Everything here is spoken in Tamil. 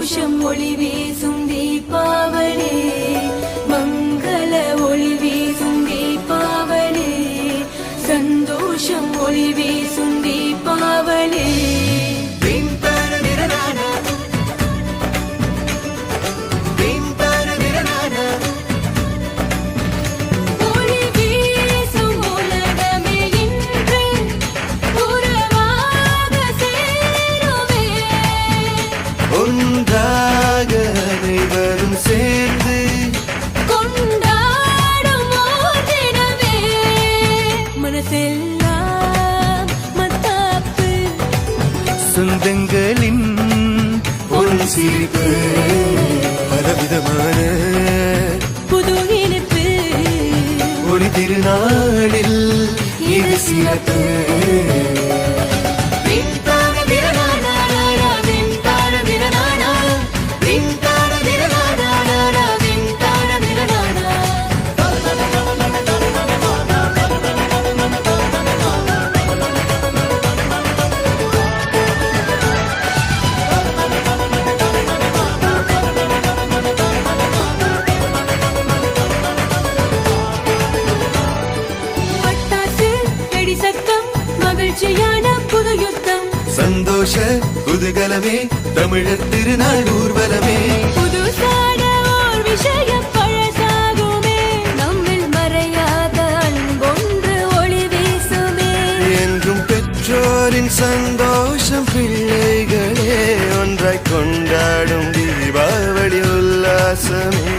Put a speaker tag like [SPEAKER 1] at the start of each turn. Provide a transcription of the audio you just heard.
[SPEAKER 1] சந்தோஷம் ஒளி வீசும் தீபாவளி மங்கள ஒளி வீசும் தீபாவளி சந்தோஷம் ஒளி வீசும் தீபாவளி
[SPEAKER 2] ஒன்றாக அனைவரும் சேர்ந்து
[SPEAKER 1] கொண்டாடும் தினமே மனசெல்லாம் மத்தாப்பு
[SPEAKER 2] சொந்தங்களின் ஒரு சிரிப்பு பலவிதமான
[SPEAKER 1] புது இனிப்பு
[SPEAKER 2] ஒரு திருநாளில் இது சிறப்பு
[SPEAKER 1] புது யுத்தம்
[SPEAKER 2] சந்தோஷ குதூகலமே தமிழர் திருநாள் ஊர்வலமே
[SPEAKER 1] புதுசான ஓர் விஷயம் பழசாகுமே நம்மில் மறையாத அன்பொன்று ஒளி வீசுமே
[SPEAKER 2] என்றும் பெற்றோரின் சந்தோஷம் பிள்ளைகளே ஒன்றாய் கொண்டாடும் தீபாவளி உல்லாசமே